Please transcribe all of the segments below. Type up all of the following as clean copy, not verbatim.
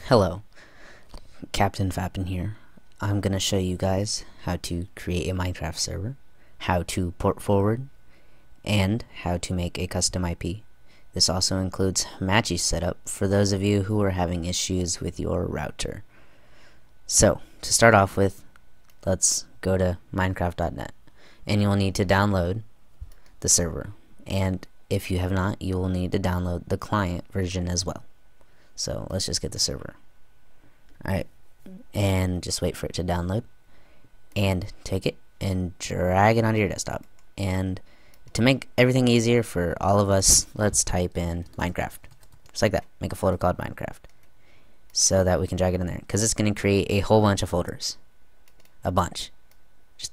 Hello, Captain Fapton here. I'm going to show you guys how to create a Minecraft server, how to port forward, and how to make a custom IP. This also includes Matchy setup for those of you who are having issues with your router. So, to start off with, let's go to minecraft.net, and you'll need to download the server. And if you have not, you will need to download the client version as well. So let's just get the server. Alright, and just wait for it to download, and take it and drag it onto your desktop. And to make everything easier for all of us, let's type in Minecraft, just like that. Make a folder called Minecraft so that we can drag it in there, because it's going to create a whole bunch of folders, just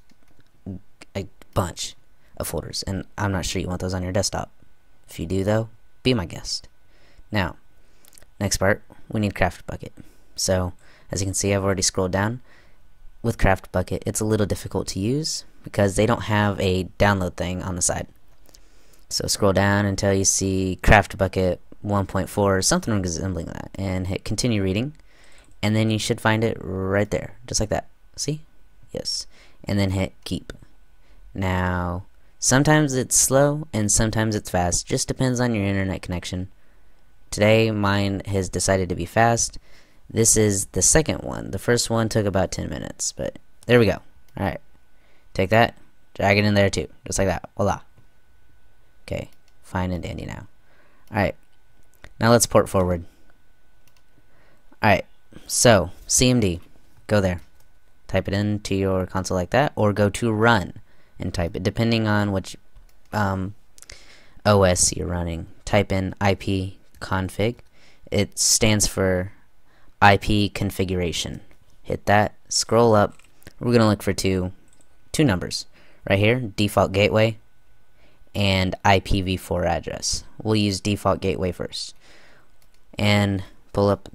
a bunch of folders, and I'm not sure you want those on your desktop. If you do though, be my guest. Now, next part, we need Craft Bucket. So as you can see, I've already scrolled down. With Craft Bucket, it's a little difficult to use because they don't have a download thing on the side. So scroll down until you see Craft Bucket 1.4 or something resembling that, and hit continue reading, and then you should find it right there, just like that. See? Yes. And then hit keep. Now, sometimes it's slow and sometimes it's fast, just depends on your internet connection. Today mine has decided to be fast. This is the second one. The first one took about 10 minutes, but there we go. Alright, take that, drag it in there too, just like that. Voila. Okay, fine and dandy now. Alright, now let's port forward. Alright, so CMD, go there, type it into your console like that, or go to run and type it, depending on which OS you're running. Type in IP config. It stands for IP configuration. Hit that, scroll up. We're gonna look for two numbers right here, default gateway and IPv4 address. We'll use default gateway first, and pull up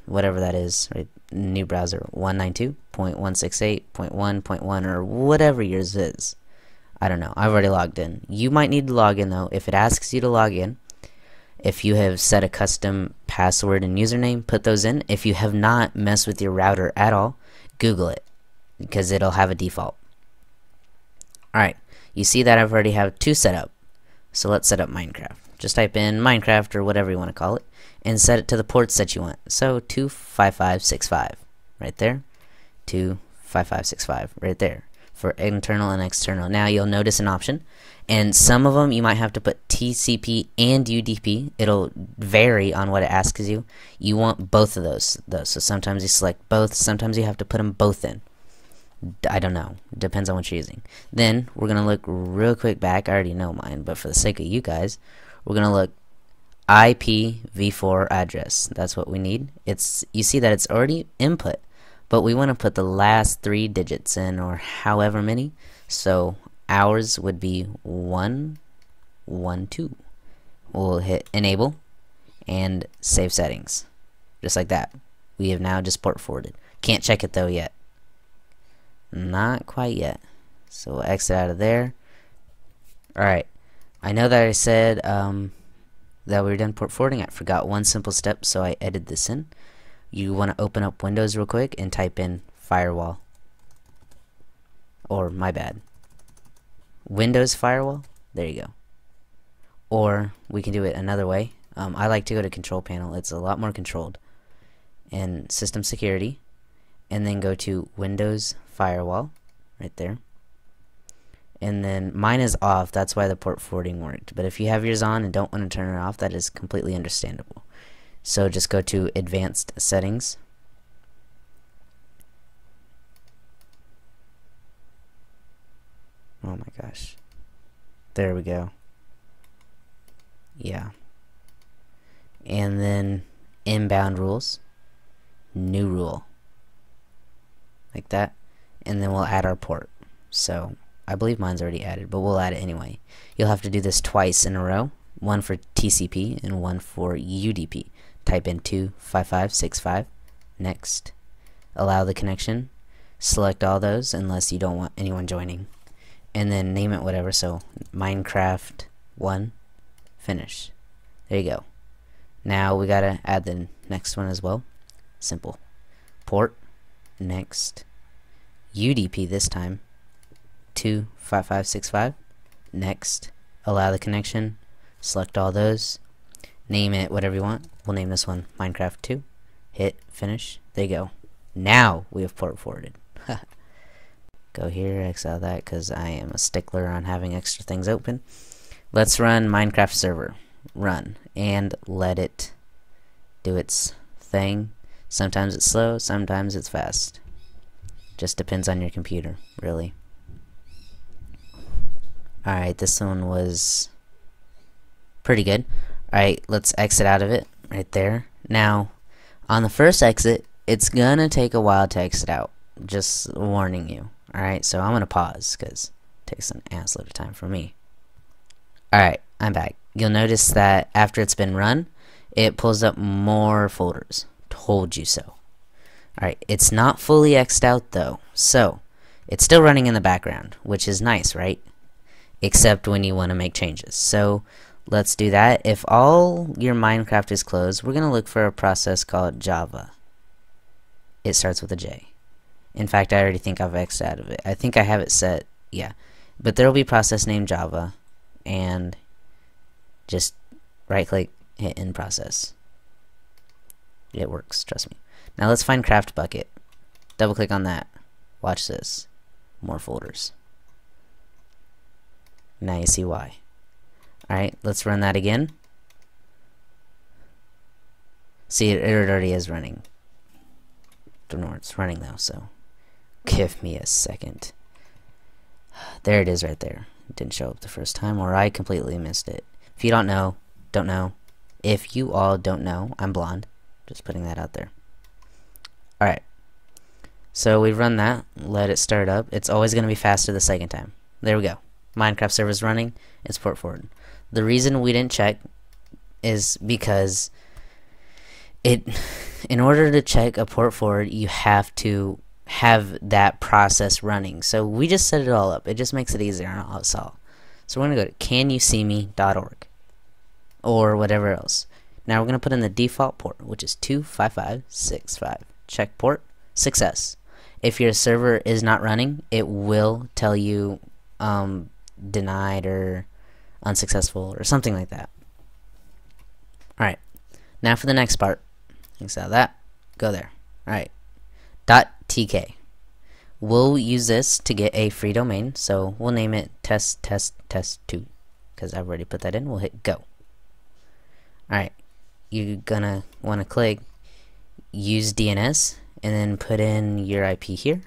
whatever that is, right? New browser, 192.168.1.1 or whatever yours is. I don't know, I've already logged in. You might need to log in though. If it asks you to log in, if you have set a custom password and username, put those in. If you have not messed with your router at all, Google it, because it'll have a default. Alright, you see that I've already have two set up. So let's set up Minecraft. Just type in Minecraft or whatever you want to call it, and set it to the ports that you want. So 25565 right there, 25565 right there for internal and external. Now you'll notice an option, and some of them you might have to put TCP and UDP. It'll vary on what it asks you. You want both of those though, so sometimes you select both, sometimes you have to put them both in. I don't know, depends on what you're using. Then we're gonna look real quick back. I already know mine, but for the sake of you guys, we're gonna look IPv4 address. That's what we need. You see that it's already input, but we want to put the last 3 digits in, or however many. So ours would be 112. We'll hit enable and save settings, just like that. We have now just port forwarded. Can't check it though yet, not quite yet. So we'll exit out of there. Alright, I know that I said that we were done port forwarding. I forgot one simple step, so I edited this in. You want to open up Windows real quick and type in firewall, or my bad, Windows firewall. There you go. Or we can do it another way. I like to go to control panel. It's a lot more controlled. And system security, and then go to Windows firewall right there. And then mine is off, that's why the port forwarding worked. But if you have yours on and don't want to turn it off, that is completely understandable. So just go to advanced settings. Oh my gosh. There we go. Yeah. And then inbound rules. New rule. Like that. And then we'll add our port. So I believe mine's already added, but we'll add it anyway. You'll have to do this twice in a row. One for TCP and one for UDP. Type in 25565. Next. Allow the connection. Select all those unless you don't want anyone joining. And then name it whatever. So Minecraft 1. Finish. There you go. Now we gotta add the next one as well. Simple. Port, next, UDP this time, 25565, next, allow the connection, select all those, name it whatever you want. We'll name this one Minecraft 2, hit finish, there you go. Now we have port forwarded. Go here, X out that because I am a stickler on having extra things open. Let's run Minecraft server. Run and let it do its thing. Sometimes it's slow, sometimes it's fast. Just depends on your computer, really. Alright, this one was pretty good. Alright, let's exit out of it right there. Now, on the first exit, it's gonna take a while to exit out. Just warning you. Alright, so I'm gonna pause because it takes an ass load of time for me. Alright, I'm back. You'll notice that after it's been run, it pulls up more folders. Told you so. Alright, it's not fully X'd out though, so it's still running in the background, which is nice, right? Except when you want to make changes. So let's do that. If all your Minecraft is closed, we're going to look for a process called Java. It starts with a J. In fact, I already think I've X'd out of it. I think I have it set, yeah. But there will be a process named Java, and just right click, hit in process. It works, trust me. Now let's find craft bucket. Double click on that. Watch this. More folders. Now you see why. Alright, let's run that again. See, it already is running. Don't know where it's running though, so give me a second. There it is right there. It didn't show up the first time, or I completely missed it. If you don't know, don't know. If you all don't know, I'm blonde. Just putting that out there. Alright. So we run that, let it start up. It's always going to be faster the second time. There we go. Minecraft server's running, it's port forward. The reason we didn't check is because in order to check a port forward, you have to have that process running. So we just set it all up. It just makes it easier on us all. So we're going to go to canyouseeme.org or whatever else. Now we're going to put in the default port, which is 25565. Check port, success. If your server is not running, it will tell you denied or unsuccessful or something like that. Alright, now for the next part. Thanks out of that. Go there. Alright, .tk. We'll use this to get a free domain, so we'll name it test2 because I've already put that in. We'll hit go. Alright, you're gonna want to click use DNS and then put in your IP here.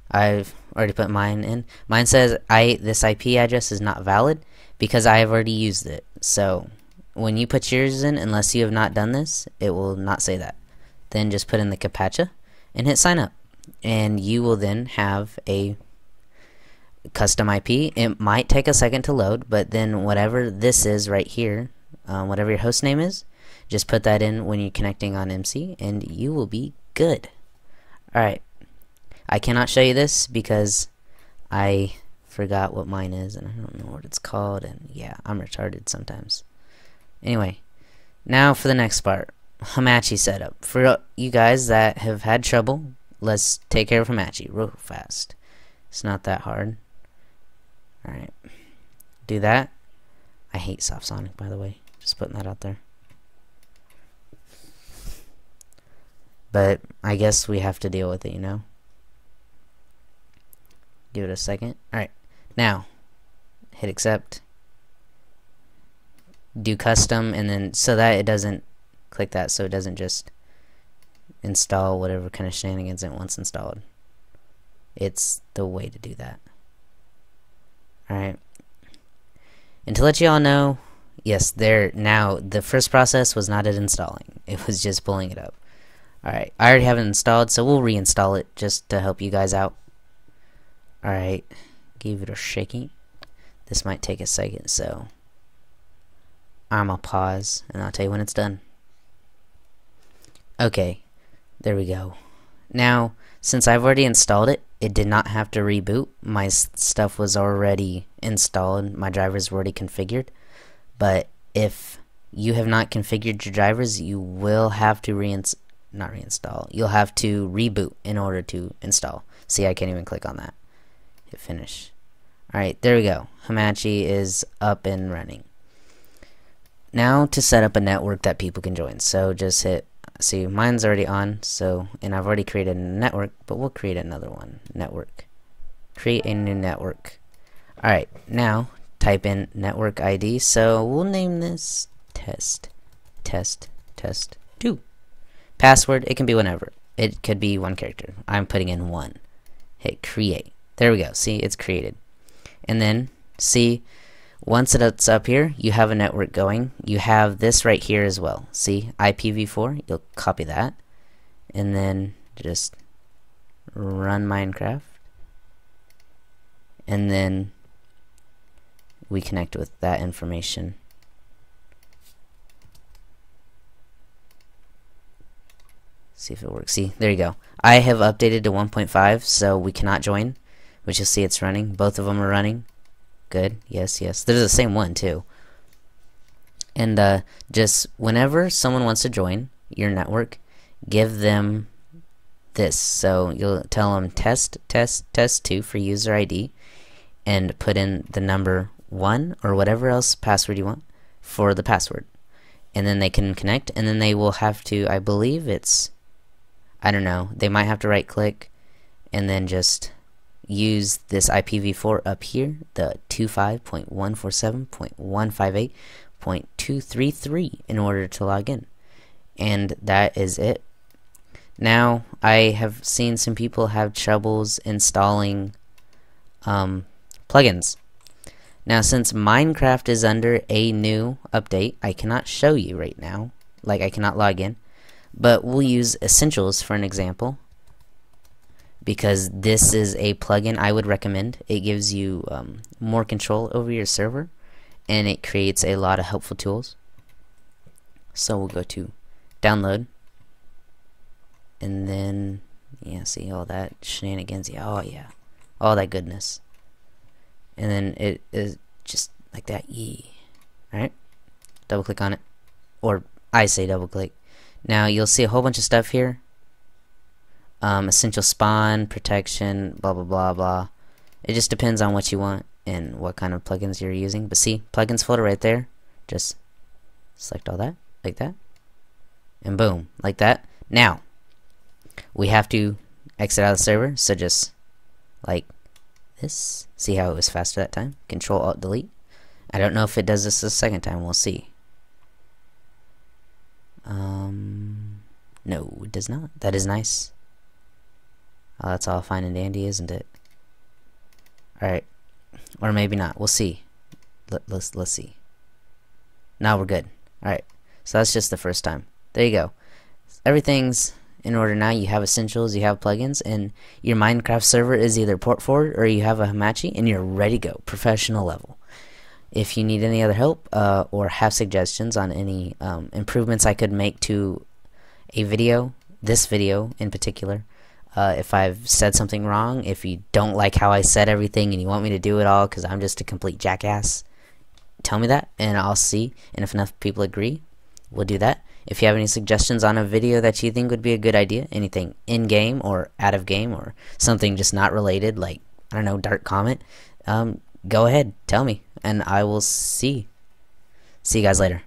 I've already put mine in. Mine says this IP address is not valid because I have already used it. So when you put yours in, unless you have not done this, it will not say that. Then just put in the CAPTCHA and hit sign up, and you will then have a custom IP. It might take a second to load, but then whatever this is right here, whatever your host name is, just put that in when you're connecting on MC and you will be good. Alright, I cannot show you this because I forgot what mine is and I don't know what it's called, and yeah, I'm retarded sometimes. Anyway, now for the next part, Hamachi setup. For you guys that have had trouble, let's take care of Hamachi real fast. It's not that hard. Alright, do that. I hate SoftSonic, by the way, just putting that out there. But I guess we have to deal with it, you know? Give it a second. Alright, now hit accept, do custom, and then so that it doesn't click that, so it doesn't just install whatever kind of shenanigans it wants installed. It's the way to do that. Alright, and to let you all know, yes, now the first process was not at installing, it was just pulling it up. Alright, I already have it installed, so we'll reinstall it just to help you guys out. Alright, give it a shaking. This might take a second, so I'm gonna pause and I'll tell you when it's done. Okay, there we go. Now, since I've already installed it, it did not have to reboot. My stuff was already installed, my drivers were already configured. But if you have not configured your drivers, you will have to not reinstall. You'll have to reboot in order to install. See, I can't even click on that. Hit finish. Alright, there we go. Hamachi is up and running. Now to set up a network that people can join. So just hit, see, mine's already on, so, and I've already created a network, but we'll create another one. Network. Create a new network. Alright, now type in network ID. So we'll name this test 2. Password, it can be whatever. It could be one character. I'm putting in 1. Hit create. There we go. See, it's created. And then, see, once it's up here, you have a network going. You have this right here as well. See, IPv4, you'll copy that. And then just run Minecraft. And then we connect with that information. See if it works. See, there you go. I have updated to 1.5, so we cannot join, which you'll see it's running. Both of them are running. Good. Yes, yes. There's the same one too. And just whenever someone wants to join your network, give them this. So you'll tell them test 2 for user ID, and put in the number 1 or whatever else password you want for the password. And then they can connect, and then they will have to, I believe it's, I don't know, they might have to right click and then just use this IPv4 up here, the 25.147.158.233 in order to log in. And that is it. Now, I have seen some people have troubles installing plugins. Now, since Minecraft is under a new update, I cannot show you right now. Like, I cannot log in. But we'll use Essentials for an example, because this is a plugin I would recommend. It gives you more control over your server, and it creates a lot of helpful tools. So we'll go to download, and then, yeah, see all that shenanigans. Yeah, oh yeah, all that goodness. And then it is just like that. Alright, double click on it, or I say double click. Now you'll see a whole bunch of stuff here. Essential spawn, protection, blah blah blah blah. It just depends on what you want and what kind of plugins you're using. But see, plugins folder right there. Just select all that, like that, and boom, like that. Now we have to exit out of the server, so just like this. See how it was faster that time? Control Alt Delete. I don't know if it does this the second time. We'll see. No, it does not. That is nice. Oh, that's all fine and dandy, isn't it? Alright. Or maybe not. We'll see. Let's see. Now we're good. Alright. So that's just the first time. There you go. Everything's in order now. You have Essentials, you have plugins, and your Minecraft server is either portforward or you have a Hamachi, and you're ready to go. Professional level. If you need any other help or have suggestions on any improvements I could make to a video, this video in particular, if I've said something wrong, if you don't like how I said everything and you want me to do it all because I'm just a complete jackass, tell me that and I'll see. And if enough people agree, we'll do that. If you have any suggestions on a video that you think would be a good idea, anything in-game or out of game or something just not related, like, I don't know, Dark Comet, go ahead, tell me, and I will see. See you guys later.